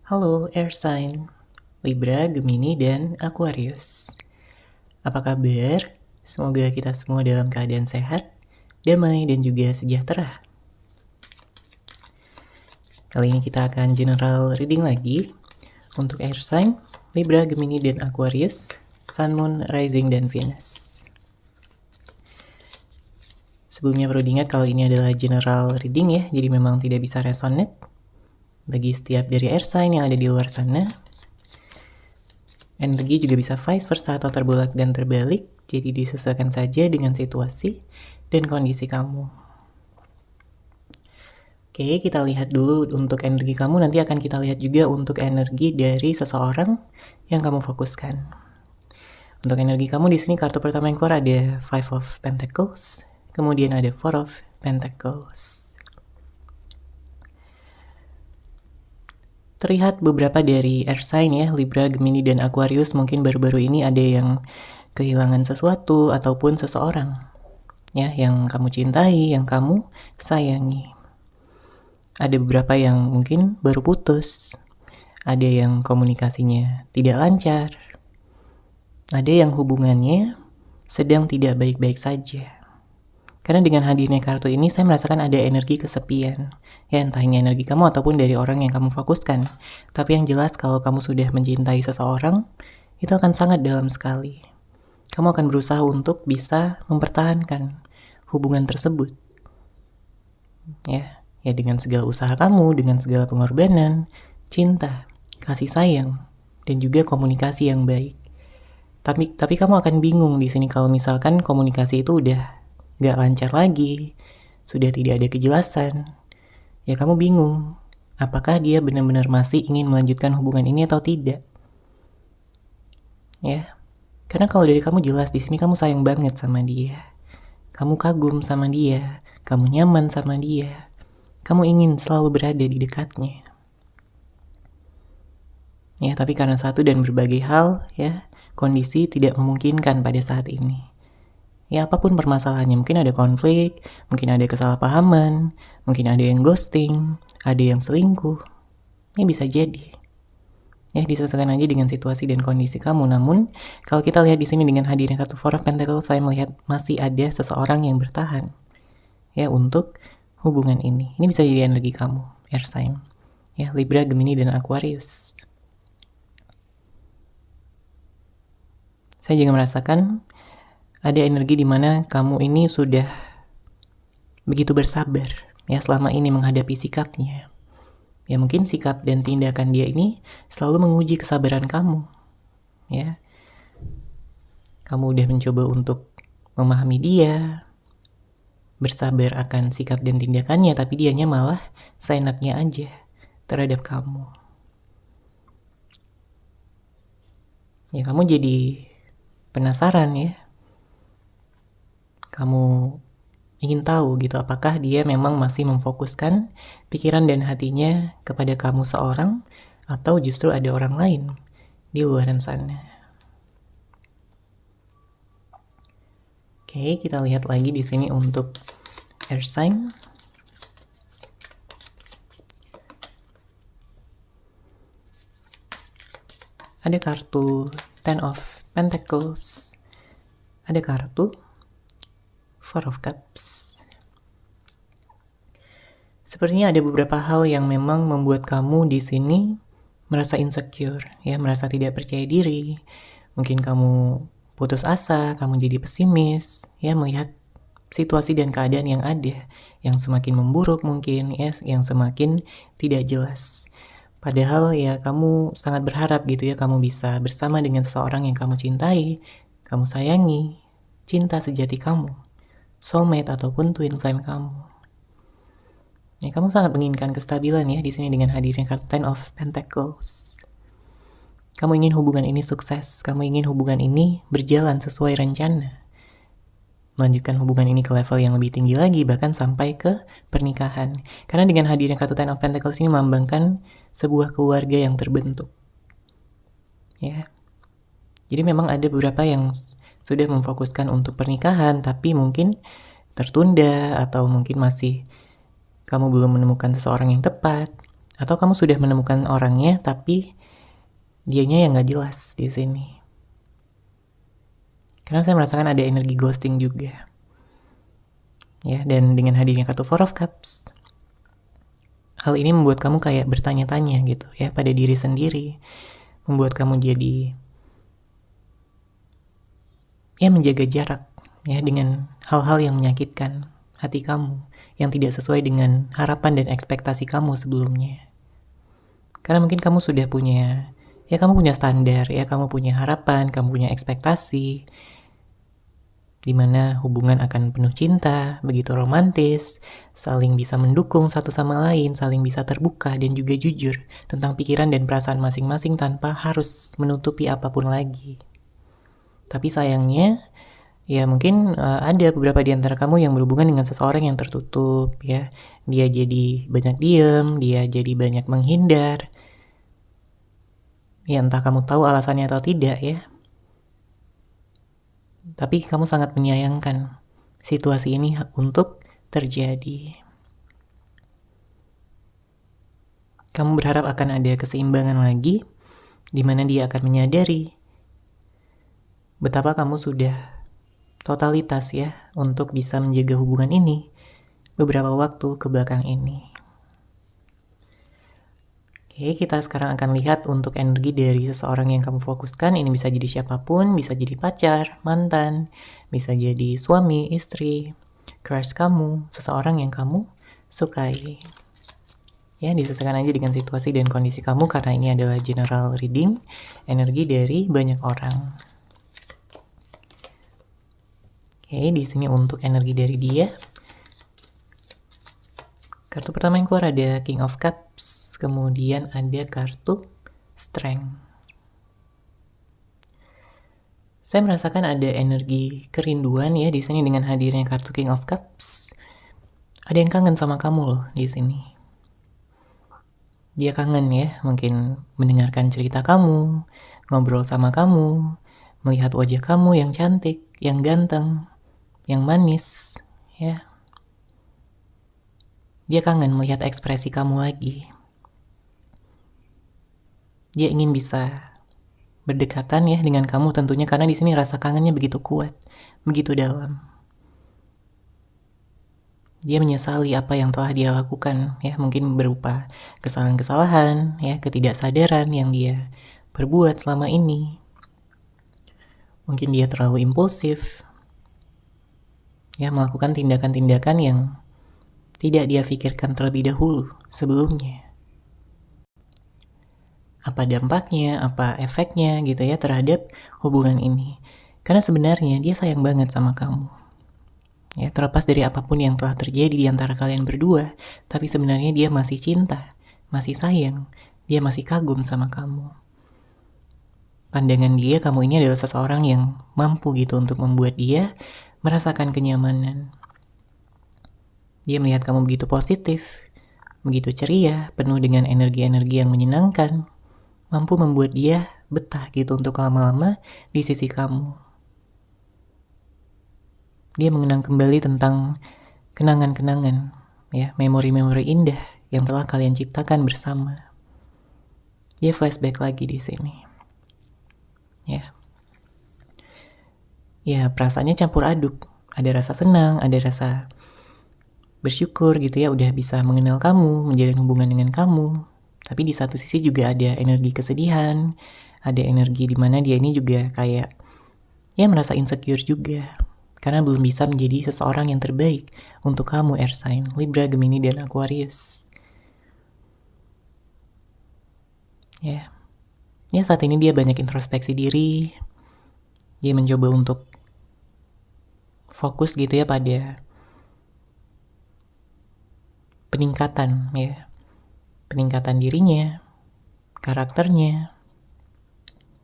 Halo Air Sign, Libra, Gemini, dan Aquarius. Apa kabar? Semoga kita semua dalam keadaan sehat, damai, dan juga sejahtera. Kali ini kita akan general reading lagi untuk Air Sign, Libra, Gemini, dan Aquarius, Sun, Moon, Rising, dan Venus. Sebelumnya perlu diingat kalau ini adalah general reading ya, jadi memang tidak bisa resonate bagi setiap dari air sign yang ada di luar sana. Energi juga bisa vice versa atau terbolak dan terbalik, jadi disesuaikan saja dengan situasi dan kondisi kamu. Oke, kita lihat dulu untuk energi kamu, nanti akan kita lihat juga untuk energi dari seseorang yang kamu fokuskan. Untuk energi kamu di sini kartu pertama yang keluar ada Five of Pentacles, kemudian ada Four of Pentacles. Terlihat beberapa dari air sign ya, Libra, Gemini, dan Aquarius mungkin baru-baru ini ada yang kehilangan sesuatu ataupun seseorang ya, yang kamu cintai, yang kamu sayangi. Ada beberapa yang mungkin baru putus, ada yang komunikasinya tidak lancar, ada yang hubungannya sedang tidak baik-baik saja. Karena dengan hadirnya kartu ini saya merasakan ada energi kesepian. Ya entah ini energi kamu ataupun dari orang yang kamu fokuskan. Tapi yang jelas kalau kamu sudah mencintai seseorang, itu akan sangat dalam sekali. Kamu akan berusaha untuk bisa mempertahankan hubungan tersebut. Ya dengan segala usaha kamu, dengan segala pengorbanan, cinta, kasih sayang, dan juga komunikasi yang baik. Tapi kamu akan bingung di sini kalau misalkan komunikasi itu udah gak lancar lagi, sudah tidak ada kejelasan. Ya kamu bingung, apakah dia benar-benar masih ingin melanjutkan hubungan ini atau tidak? Ya, karena kalau dari kamu jelas di sini kamu sayang banget sama dia, kamu kagum sama dia, kamu nyaman sama dia, kamu ingin selalu berada di dekatnya. Ya, tapi karena satu dan berbagai hal, ya kondisi tidak memungkinkan pada saat ini. Ya apapun permasalahannya, mungkin ada konflik, mungkin ada kesalahpahaman, mungkin ada yang ghosting, ada yang selingkuh. Ini bisa jadi. Ya disesuaikan aja dengan situasi dan kondisi kamu. Namun kalau kita lihat di sini dengan hadirnya kartu Four of Pentacles, saya melihat masih ada seseorang yang bertahan. Ya untuk hubungan ini. Ini bisa jadi energi kamu, air sign. Ya Libra, Gemini, dan Aquarius. Saya juga merasakan ada energi di mana kamu ini sudah begitu bersabar ya selama ini menghadapi sikapnya. Ya mungkin sikap dan tindakan dia ini selalu menguji kesabaran kamu. Ya. Kamu udah mencoba untuk memahami dia, bersabar akan sikap dan tindakannya, tapi dianya malah seenaknya aja terhadap kamu. Ya kamu jadi penasaran ya. Kamu ingin tahu gitu apakah dia memang masih memfokuskan pikiran dan hatinya kepada kamu seorang atau justru ada orang lain di luar sana. Oke, kita lihat lagi di sini untuk air sign. Ada kartu Ten of Pentacles. Ada kartu Four of Cups. Sepertinya ada beberapa hal yang memang membuat kamu di sini merasa insecure, ya, merasa tidak percaya diri. Mungkin kamu putus asa, kamu jadi pesimis, ya, melihat situasi dan keadaan yang ada, yang semakin memburuk mungkin, ya, yang semakin tidak jelas. Padahal ya kamu sangat berharap gitu ya, kamu bisa bersama dengan seseorang yang kamu cintai, kamu sayangi, cinta sejati kamu, soulmate ataupun twin flame kamu. Ya, kamu sangat menginginkan kestabilan ya di sini dengan hadirnya kartu Ten of Pentacles. Kamu ingin hubungan ini sukses, kamu ingin hubungan ini berjalan sesuai rencana. Melanjutkan hubungan ini ke level yang lebih tinggi lagi, bahkan sampai ke pernikahan. Karena dengan hadirnya kartu Ten of Pentacles ini melambangkan sebuah keluarga yang terbentuk. Ya. Jadi memang ada beberapa yang sudah memfokuskan untuk pernikahan, tapi mungkin tertunda atau mungkin masih kamu belum menemukan seseorang yang tepat, Atau kamu sudah menemukan orangnya tapi dianya yang gak jelas di sini. Karena saya merasakan ada energi ghosting juga. Ya, dan dengan hadirnya kartu Four of Cups, hal ini membuat kamu kayak bertanya-tanya gitu ya pada diri sendiri. Membuat kamu jadi ya menjaga jarak ya dengan hal-hal yang menyakitkan hati kamu, yang tidak sesuai dengan harapan dan ekspektasi kamu sebelumnya. Karena mungkin kamu sudah punya, ya kamu punya standar, ya kamu punya harapan, kamu punya ekspektasi, dimana hubungan akan penuh cinta, begitu romantis, saling bisa mendukung satu sama lain, saling bisa terbuka dan juga jujur tentang pikiran dan perasaan masing-masing tanpa harus menutupi apapun lagi. Tapi sayangnya, ya mungkin ada beberapa di antara kamu yang berhubungan dengan seseorang yang tertutup, ya. Dia jadi banyak diem, dia jadi banyak menghindar. Ya entah kamu tahu alasannya atau tidak ya. Tapi kamu sangat menyayangkan situasi ini untuk terjadi. Kamu berharap akan ada keseimbangan lagi, di mana dia akan menyadari betapa kamu sudah totalitas ya untuk bisa menjaga hubungan ini beberapa waktu ke belakang ini. Oke, kita sekarang akan lihat untuk energi dari seseorang yang kamu fokuskan. Ini bisa jadi siapapun, bisa jadi pacar, mantan, bisa jadi suami, istri, crush kamu, seseorang yang kamu sukai. Ya, disesuaikan aja dengan situasi dan kondisi kamu karena ini adalah general reading, energi dari banyak orang. Oke, di sini untuk energi dari dia. Kartu pertama yang keluar ada King of Cups, kemudian ada kartu Strength. Saya merasakan ada energi kerinduan ya di sini dengan hadirnya kartu King of Cups. Ada yang kangen sama kamu loh di sini. Dia kangen ya, mungkin mendengarkan cerita kamu, ngobrol sama kamu, melihat wajah kamu yang cantik, yang ganteng, yang manis, ya. Dia kangen melihat ekspresi kamu lagi. Dia ingin bisa berdekatan ya dengan kamu tentunya karena di sini rasa kangennya begitu kuat, begitu dalam. Dia menyesali apa yang telah dia lakukan ya, mungkin berupa kesalahan-kesalahan ya, ketidaksadaran yang dia perbuat selama ini. Mungkin dia terlalu impulsif ya, melakukan tindakan-tindakan yang tidak dia pikirkan terlebih dahulu sebelumnya. Apa dampaknya, apa efeknya gitu ya terhadap hubungan ini. Karena sebenarnya dia sayang banget sama kamu. Ya, terlepas dari apapun yang telah terjadi di antara kalian berdua, tapi sebenarnya dia masih cinta, masih sayang, dia masih kagum sama kamu. Pandangan dia, kamu ini adalah seseorang yang mampu gitu untuk membuat dia merasakan kenyamanan. Dia melihat kamu begitu positif, begitu ceria, penuh dengan energi-energi yang menyenangkan, mampu membuat dia betah gitu untuk lama-lama di sisi kamu. Dia mengenang kembali tentang kenangan-kenangan, ya, memori-memori indah yang telah kalian ciptakan bersama. Dia flashback lagi di sini. Ya. Ya, perasaannya campur aduk. Ada rasa senang, ada rasa bersyukur gitu ya udah bisa mengenal kamu, menjalin hubungan dengan kamu. Tapi di satu sisi juga ada energi kesedihan, ada energi di mana dia ini juga kayak ya merasa insecure juga. Karena belum bisa menjadi seseorang yang terbaik untuk kamu, Air Sign, Libra, Gemini, dan Aquarius. Ya. Ya, saat ini dia banyak introspeksi diri. Dia mencoba untuk fokus gitu ya pada peningkatan ya. Peningkatan dirinya, karakternya.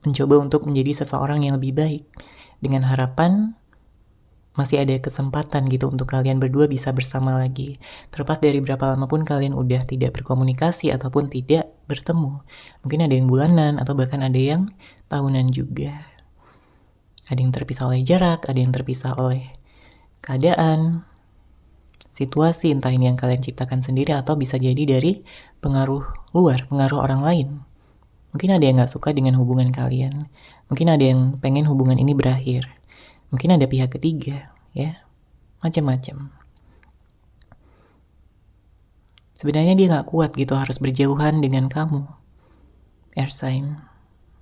Mencoba untuk menjadi seseorang yang lebih baik dengan harapan masih ada kesempatan gitu untuk kalian berdua bisa bersama lagi. Terlepas dari berapa lama pun kalian udah tidak berkomunikasi ataupun tidak bertemu. Mungkin ada yang bulanan atau bahkan ada yang tahunan juga. Ada yang terpisah oleh jarak, ada yang terpisah oleh keadaan. situasi, entah ini yang kalian ciptakan sendiri atau bisa jadi dari pengaruh luar, pengaruh orang lain. Mungkin ada yang gak suka dengan hubungan kalian, mungkin ada yang pengen hubungan ini berakhir, mungkin ada pihak ketiga, ya, macam-macam. Sebenarnya dia gak kuat gitu harus berjauhan dengan kamu, air sign.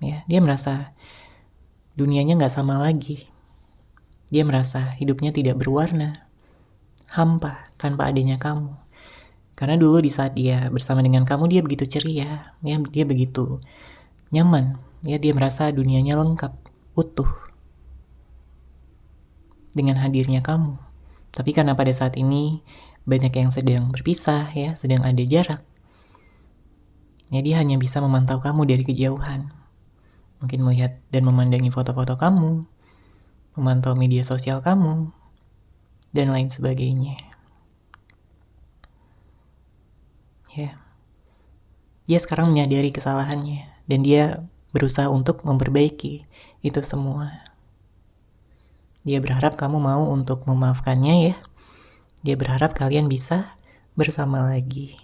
Ya, dia merasa dunianya gak sama lagi. Dia merasa hidupnya tidak berwarna, hampa tanpa adanya kamu. Karena dulu di saat dia bersama dengan kamu, dia begitu ceria, ya, dia begitu nyaman, ya, dia merasa dunianya lengkap, utuh dengan hadirnya kamu. Tapi karena pada saat ini banyak yang sedang berpisah, ya, sedang ada jarak, ya, dia hanya bisa memantau kamu dari kejauhan. Mungkin melihat dan memandangi foto-foto kamu, memantau media sosial kamu, dan lain sebagainya. Ya, dia sekarang menyadari kesalahannya, dan dia berusaha untuk memperbaiki itu semua. Dia berharap kamu mau untuk memaafkannya, ya. Dia berharap kalian bisa bersama lagi.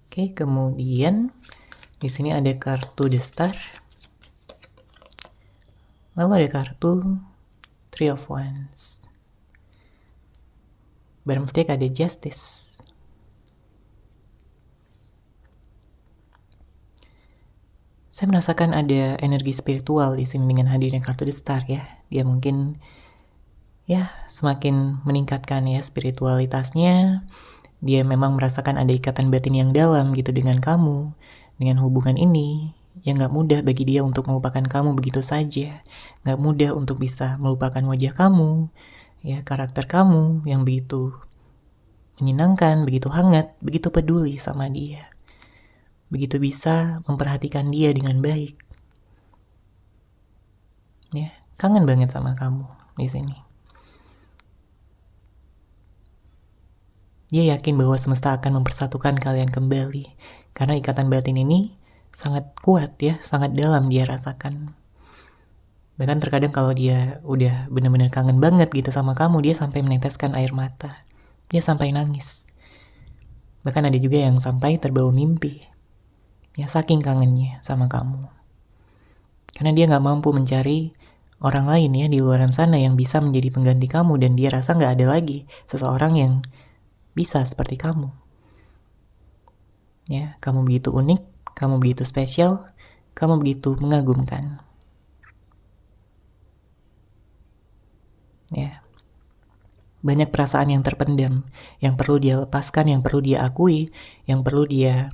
Oke, kemudian di sini ada kartu The Star. Lalu ada kartu Three of Wands. Bottom of deck ada Justice. Saya merasakan ada energi spiritual di sini dengan hadirnya kartu The Star, ya. Dia mungkin, ya, semakin meningkatkan, ya, spiritualitasnya. Dia memang merasakan ada ikatan batin yang dalam gitu dengan kamu, dengan hubungan ini, yang gak mudah bagi dia untuk melupakan kamu begitu saja. Gak mudah untuk bisa melupakan wajah kamu, ya, karakter kamu yang begitu menyenangkan, begitu hangat, begitu peduli sama dia. Begitu bisa memperhatikan dia dengan baik. Ya, kangen banget sama kamu di sini. Dia yakin bahwa semesta akan mempersatukan kalian kembali, karena ikatan batin ini sangat kuat, ya, sangat dalam dia rasakan. Bahkan terkadang kalau dia udah benar-benar kangen banget gitu sama kamu, dia sampai meneteskan air mata, dia sampai nangis. Bahkan ada juga yang sampai terbawa mimpi, ya, saking kangennya sama kamu. Karena dia gak mampu mencari orang lain, ya, di luaran sana yang bisa menjadi pengganti kamu, dan dia rasa gak ada lagi seseorang yang bisa seperti kamu. Ya, kamu begitu unik, kamu begitu spesial, kamu begitu mengagumkan. Ya. Banyak perasaan yang terpendam, yang perlu dia lepaskan, yang perlu dia akui, yang perlu dia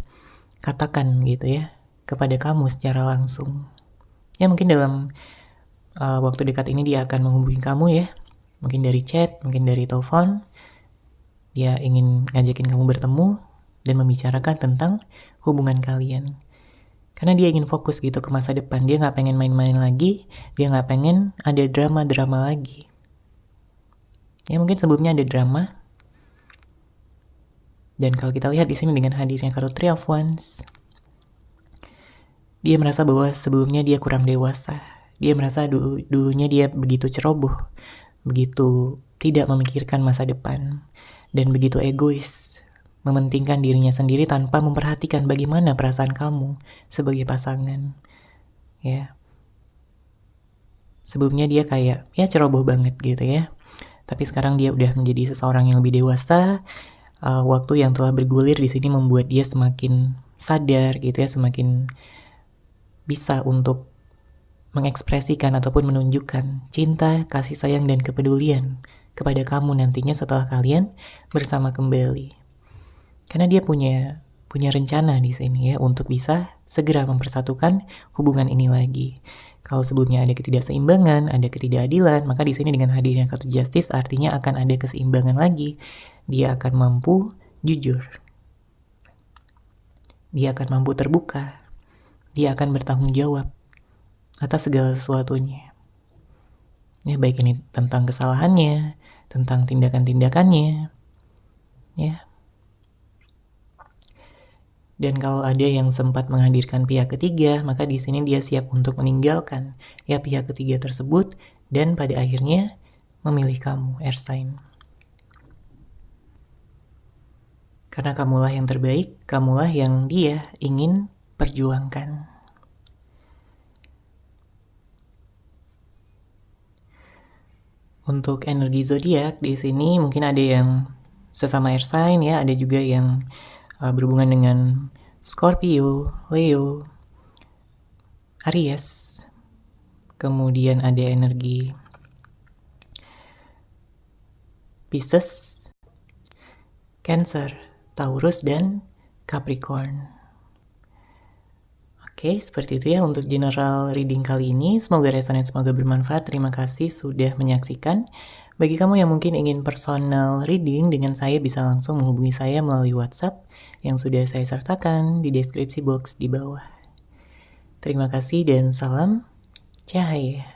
katakan gitu, ya, kepada kamu secara langsung. Ya, mungkin dalam waktu dekat ini dia akan menghubungi kamu, ya. Mungkin dari chat, mungkin dari telepon. Dia ingin ngajakin kamu bertemu dan membicarakan tentang hubungan kalian. Karena dia ingin fokus gitu ke masa depan. Dia gak pengen main-main lagi, dia gak pengen ada drama-drama lagi. Ya, mungkin sebelumnya ada drama. Dan kalau kita lihat di sini dengan hadirnya kartu Three of Wands, dia merasa bahwa sebelumnya dia kurang dewasa. Dia merasa dulunya dia begitu ceroboh, begitu tidak memikirkan masa depan, dan begitu egois, mementingkan dirinya sendiri tanpa memperhatikan bagaimana perasaan kamu sebagai pasangan. Ya, sebelumnya dia kayak, ya, ceroboh banget gitu, ya. Tapi sekarang dia udah menjadi seseorang yang lebih dewasa. Waktu yang telah bergulir di sini membuat dia semakin sadar gitu, ya, semakin bisa untuk mengekspresikan ataupun menunjukkan cinta, kasih sayang, dan kepedulian kepada kamu nantinya setelah kalian bersama kembali. Karena dia punya rencana di sini, ya, untuk bisa segera mempersatukan hubungan ini lagi. Kalau sebelumnya ada ketidakseimbangan, ada ketidakadilan, maka di sini dengan hadirnya kartu Justice artinya akan ada keseimbangan lagi. Dia akan mampu jujur. Dia akan mampu terbuka. Dia akan bertanggung jawab atas segala sesuatunya. Ya, baik ini tentang kesalahannya, tentang tindakan-tindakannya, ya. Dan kalau ada yang sempat menghadirkan pihak ketiga, maka di sini dia siap untuk meninggalkan ya pihak ketiga tersebut dan pada akhirnya memilih kamu, air sign. Karena kamulah yang terbaik, kamulah yang dia ingin perjuangkan. Untuk energi zodiak di sini mungkin ada yang sesama air sign ya, ada juga yang berhubungan dengan Scorpio, Leo, Aries. Kemudian ada energi Pisces, Cancer, Taurus, dan Capricorn. Oke, seperti itu ya untuk general reading kali ini. Semoga resonate, semoga bermanfaat. Terima kasih sudah menyaksikan. Bagi kamu yang mungkin ingin personal reading dengan saya, bisa langsung menghubungi saya melalui WhatsApp yang sudah saya sertakan di deskripsi box di bawah. Terima kasih dan salam cahaya.